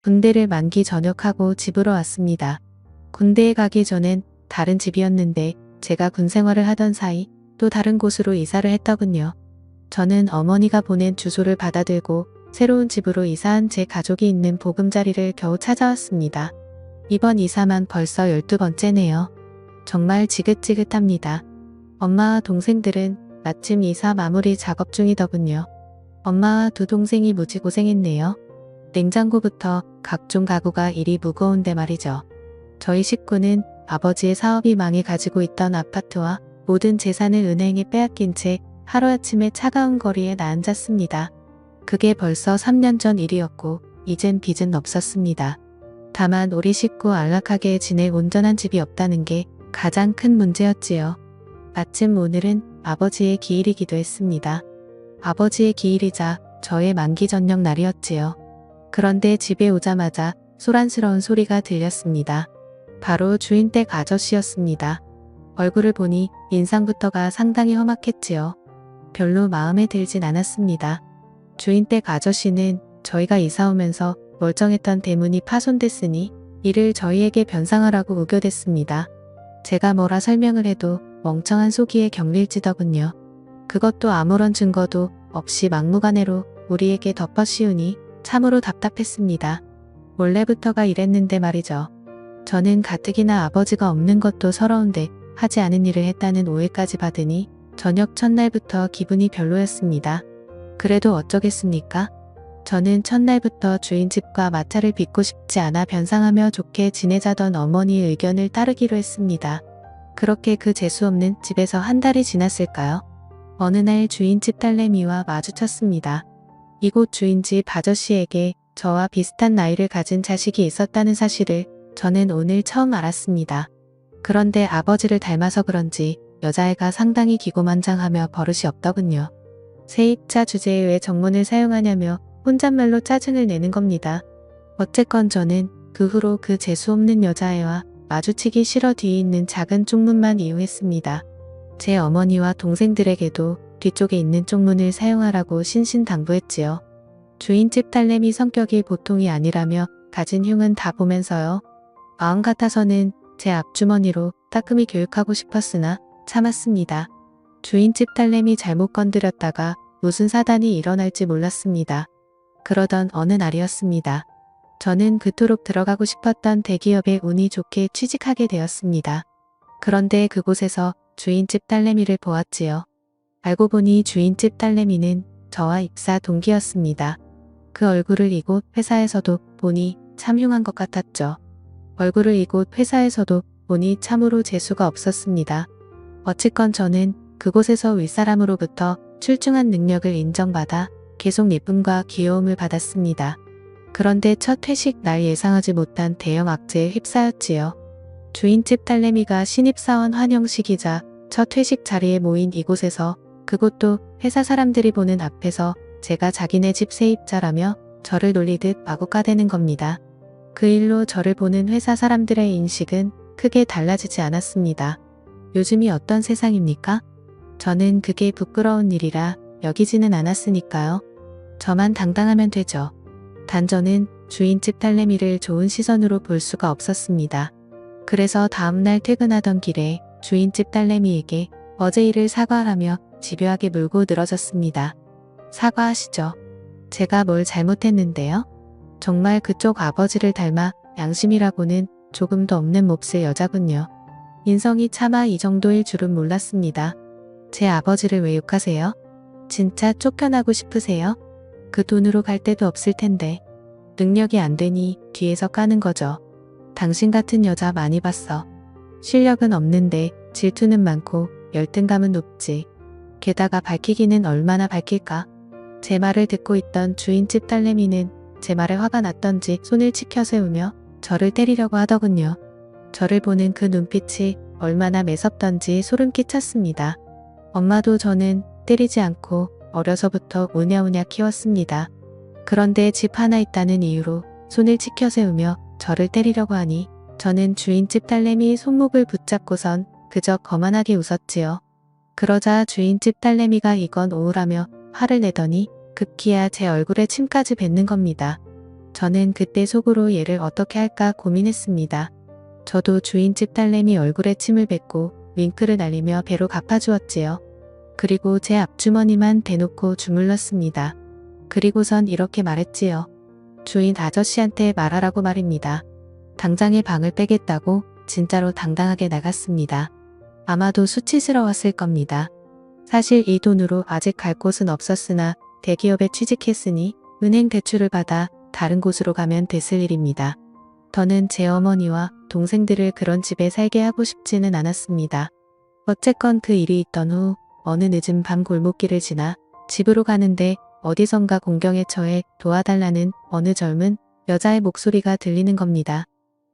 군대를 만기 전역하고 집으로 왔습니다. 군대에 가기 전엔 다른 집이었는데 제가 군 생활을 하던 사이 또 다른 곳으로 이사를 했더군요. 저는 어머니가 보낸 주소를 받아들고 새로운 집으로 이사한 제 가족이 있는 보금자리를 겨우 찾아왔습니다. 이번 이사만 벌써 12번째네요. 정말 지긋지긋합니다. 엄마와 동생들은 마침 이사 마무리 작업 중이더군요. 엄마와 두 동생이 무지 고생했네요. 냉장고부터 각종 가구가 이리 무거운데 말이죠. 저희 식구는 아버지의 사업이 망해 가지고 있던 아파트와 모든 재산을 은행에 빼앗긴 채 하루아침에 차가운 거리에 나앉았습니다. 그게 벌써 3년 전 일이었고 이젠 빚은 없었습니다. 다만 우리 식구 안락하게 지낼 온전한 집이 없다는 게 가장 큰 문제였지요. 마침 오늘은 아버지의 기일이기도 했습니다. 아버지의 기일이자 저의 만기 전역 날이었지요. 그런데 집에 오자마자 소란스러운 소리가 들렸습니다. 바로 주인댁 아저씨였습니다. 얼굴을 보니 인상부터가 상당히 험악했지요. 별로 마음에 들진 않았습니다. 주인댁 아저씨는 저희가 이사 오면서 멀쩡했던 대문이 파손됐으니 이를 저희에게 변상하라고 우겨댔습니다. 제가 뭐라 설명을 해도 멍청한 속이에 격릴지더군요. 그것도 아무런 증거도 없이 막무가내로 우리에게 덮어씌우니 참으로 답답했습니다. 원래부터가 이랬는데 말이죠. 저는 가뜩이나 아버지가 없는 것도 서러운데 하지 않은 일을 했다는 오해까지 받으니 저녁 첫날부터 기분이 별로였습니다. 그래도 어쩌겠습니까? 저는 첫날부터 주인 집과 마찰을 빚고 싶지 않아 변상하며 좋게 지내자던 어머니의 의견을 따르기로 했습니다. 그렇게 그 재수없는 집에서 한 달이 지났을까요? 어느 날 주인집 딸내미와 마주쳤습니다. 이곳 주인집 아저씨에게 저와 비슷한 나이를 가진 자식이 있었다는 사실을 저는 오늘 처음 알았습니다. 그런데 아버지를 닮아서 그런지 여자애가 상당히 기고만장하며 버릇이 없더군요. 세입자 주제에 왜 정문을 사용하냐며 혼잣말로 짜증을 내는 겁니다. 어쨌건 저는 그 후로 그 재수없는 여자애와 마주치기 싫어 뒤에 있는 작은 쪽문만 이용했습니다. 제 어머니와 동생들에게도 뒤쪽에 있는 쪽문을 사용하라고 신신당부했지요. 주인집 딸내미 성격이 보통이 아니라며 가진 흉은 다 보면서요. 마음 같아서는 제 앞주머니로 따끔히 교육하고 싶었으나 참았습니다. 주인집 딸내미 잘못 건드렸다가 무슨 사단이 일어날지 몰랐습니다. 그러던 어느 날이었습니다. 저는 그토록 들어가고 싶었던 대기업에 운이 좋게 취직하게 되었습니다. 그런데 그곳에서 주인집 딸내미를 보았지요. 알고 보니 주인집 딸내미는 저와 입사 동기였습니다. 그 얼굴을 이곳 회사에서도 보니 참 흉한 것 같았죠. 얼굴을 이곳 회사에서도 보니 참으로 재수가 없었습니다. 어찌건 저는 그곳에서 윗사람으로부터 출중한 능력을 인정받아 계속 예쁨과 귀여움을 받았습니다. 그런데 첫 회식 날 예상하지 못한 대형 악재에 휩싸였지요. 주인집 딸내미가 신입사원 환영식이자 첫 회식 자리에 모인 이곳에서, 그것도 회사 사람들이 보는 앞에서 제가 자기네 집 세입자라며 저를 놀리듯 마구 까대는 겁니다. 그 일로 저를 보는 회사 사람들의 인식은 크게 달라지지 않았습니다. 요즘이 어떤 세상입니까? 저는 그게 부끄러운 일이라 여기지는 않았으니까요. 저만 당당하면 되죠. 단 저는 주인집 딸내미를 좋은 시선으로 볼 수가 없었습니다. 그래서 다음날 퇴근하던 길에 주인집 딸내미에게 어제 일을 사과하라며 집요하게 물고 늘어졌습니다. 사과하시죠. 제가 뭘 잘못했는데요? 정말 그쪽 아버지를 닮아 양심이라고는 조금도 없는 몹쓸 여자군요. 인성이 차마 이 정도일 줄은 몰랐습니다. 제 아버지를 왜 욕하세요? 진짜 쫓겨나고 싶으세요? 그 돈으로 갈 데도 없을 텐데. 능력이 안 되니 뒤에서 까는 거죠. 당신 같은 여자 많이 봤어. 실력은 없는데 질투는 많고 열등감은 높지. 게다가 밝히기는 얼마나 밝힐까? 제 말을 듣고 있던 주인집 딸내미는 제 말에 화가 났던지 손을 치켜 세우며 저를 때리려고 하더군요. 저를 보는 그 눈빛이 얼마나 매섭던지 소름 끼쳤습니다. 엄마도 저는 때리지 않고 어려서부터 우냐우냐 키웠습니다. 그런데 집 하나 있다는 이유로 손을 치켜 세우며 저를 때리려고 하니 저는 주인집 딸내미 손목을 붙잡고선 그저 거만하게 웃었지요. 그러자 주인집 딸내미가 이건 오우라며 화를 내더니 급기야 제 얼굴에 침까지 뱉는 겁니다. 저는 그때 속으로 얘를 어떻게 할까 고민했습니다. 저도 주인집 딸내미 얼굴에 침을 뱉고 윙크를 날리며 배로 갚아주었지요. 그리고 제 앞주머니만 대놓고 주물렀습니다. 그리고선 이렇게 말했지요. 주인 아저씨한테 말하라고 말입니다. 당장에 방을 빼겠다고 진짜로 당당하게 나갔습니다. 아마도 수치스러웠을 겁니다. 사실 이 돈으로 아직 갈 곳은 없었으나 대기업에 취직했으니 은행 대출을 받아 다른 곳으로 가면 됐을 일입니다. 더는 제 어머니와 동생들을 그런 집에 살게 하고 싶지는 않았습니다. 어쨌건 그 일이 있던 후 어느 늦은 밤 골목길을 지나 집으로 가는데 어디선가 공경에 처해 도와달라는 어느 젊은 여자의 목소리가 들리는 겁니다.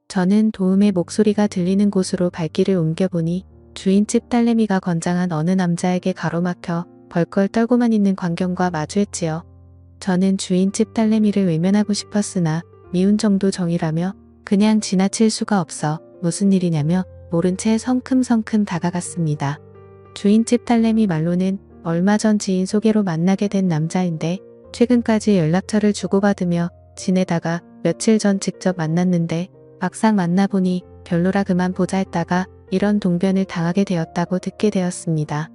저는 도움의 목소리가 들리는 곳으로 발길을 옮겨보니 주인집 딸내미가 건장한 어느 남자에게 가로막혀 벌걸 떨고만 있는 광경과 마주했지요. 저는 주인집 딸내미를 외면하고 싶었으나 미운 정도 정이라며 그냥 지나칠 수가 없어 무슨 일이냐며 모른 채 성큼성큼 다가갔습니다. 주인집 딸내미 말로는 얼마 전 지인 소개로 만나게 된 남자인데 최근까지 연락처를 주고받으며 지내다가 며칠 전 직접 만났는데 막상 만나보니 별로라 그만 보자 했다가 이런 동변을 당하게 되었다고 듣게 되었습니다.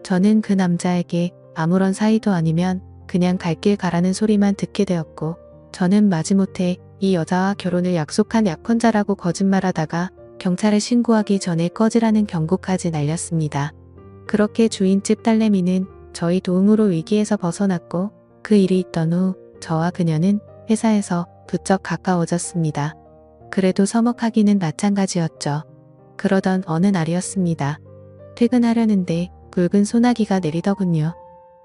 저는 그 남자에게 아무런 사이도 아니면 그냥 갈 길 가라는 소리만 듣게 되었고 저는 마지못해 이 여자와 결혼을 약속한 약혼자라고 거짓말하다가 경찰에 신고하기 전에 꺼지라는 경고까지 날렸습니다. 그렇게 주인집 딸내미는 저희 도움으로 위기에서 벗어났고 그 일이 있던 후 저와 그녀는 회사에서 부쩍 가까워졌습니다. 그래도 서먹하기는 마찬가지였죠. 그러던 어느 날이었습니다. 퇴근하려는데 굵은 소나기가 내리더군요.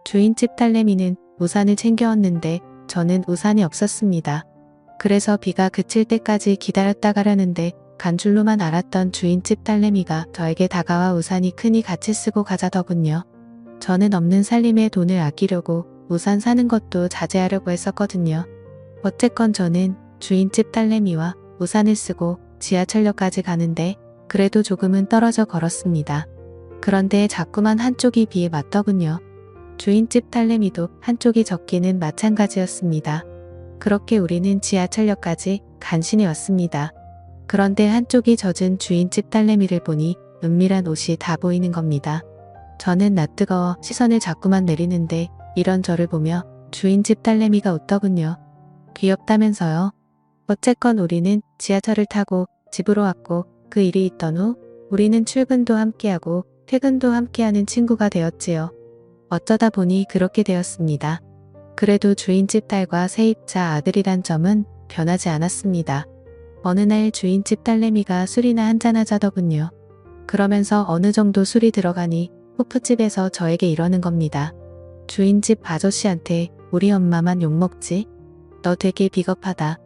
주인집 딸내미는 우산을 챙겨왔는데 저는 우산이 없었습니다. 그래서 비가 그칠 때까지 기다렸다 가려는데 간 줄로만 알았던 주인집 딸내미가 저에게 다가와 우산이 크니 같이 쓰고 가자더군요. 저는 없는 살림에 돈을 아끼려고 우산 사는 것도 자제하려고 했었거든요. 어쨌건 저는 주인집 딸내미와 우산을 쓰고 지하철역까지 가는데 그래도 조금은 떨어져 걸었습니다. 그런데 자꾸만 한쪽이 비에 맞더군요. 주인집 딸내미도 한쪽이 젖기는 마찬가지였습니다. 그렇게 우리는 지하철역까지 간신히 왔습니다. 그런데 한쪽이 젖은 주인집 딸내미를 보니 은밀한 옷이 다 보이는 겁니다. 저는 낯뜨거워 시선을 자꾸만 내리는데 이런 저를 보며 주인집 딸내미가 웃더군요. 귀엽다면서요. 어쨌건 우리는 지하철을 타고 집으로 왔고 그 일이 있던 후 우리는 출근도 함께하고 퇴근도 함께하는 친구가 되었지요. 어쩌다 보니 그렇게 되었습니다. 그래도 주인집 딸과 세입자 아들이란 점은 변하지 않았습니다. 어느 날 주인집 딸내미가 술이나 한잔하자더군요. 그러면서 어느 정도 술이 들어가니 호프집에서 저에게 이러는 겁니다. 주인집 아저씨한테 우리 엄마만 욕먹지? 너 되게 비겁하다.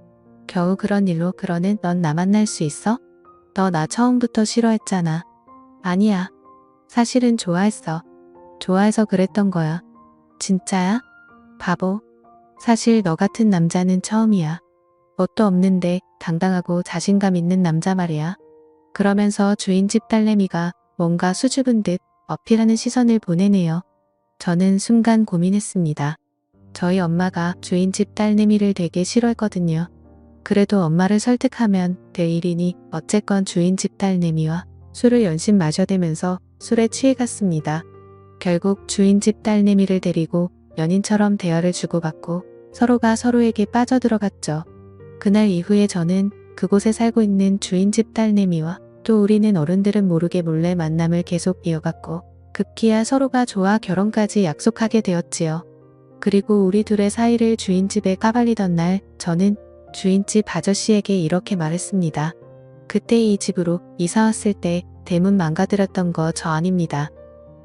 겨우 그런 일로 그러는 넌 나 만날 수 있어? 너 나 처음부터 싫어했잖아. 아니야. 사실은 좋아했어. 좋아해서 그랬던 거야. 진짜야? 바보. 사실 너 같은 남자는 처음이야. 뭣도 없는데 당당하고 자신감 있는 남자 말이야. 그러면서 주인집 딸내미가 뭔가 수줍은 듯 어필하는 시선을 보내네요. 저는 순간 고민했습니다. 저희 엄마가 주인집 딸내미를 되게 싫어했거든요. 그래도 엄마를 설득하면 될 일이니 어쨌건 주인집 딸내미와 술을 연신 마셔대면서 술에 취해갔습니다. 결국 주인집 딸내미를 데리고 연인처럼 대화를 주고받고 서로가 서로에게 빠져들어갔죠. 그날 이후에 저는 그곳에 살고 있는 주인집 딸내미와 또 우리는 어른들은 모르게 몰래 만남을 계속 이어갔고 급기야 서로가 좋아 결혼까지 약속하게 되었지요. 그리고 우리 둘의 사이를 주인집에 까발리던 날 저는 주인집 아저씨에게 이렇게 말했습니다. 그때 이 집으로 이사 왔을 때 대문 망가뜨렸던 거 저 아닙니다.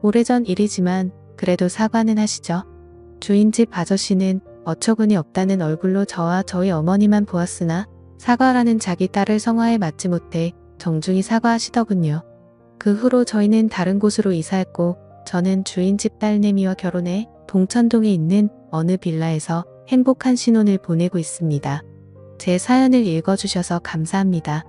오래전 일이지만 그래도 사과는 하시죠. 주인집 아저씨는 어처구니 없다는 얼굴로 저와 저희 어머니만 보았으나 사과라는 자기 딸을 성화에 맞지 못해 정중히 사과하시더군요. 그 후로 저희는 다른 곳으로 이사했고 저는 주인집 딸내미와 결혼해 동천동에 있는 어느 빌라에서 행복한 신혼을 보내고 있습니다. 제 사연을 읽어주셔서 감사합니다.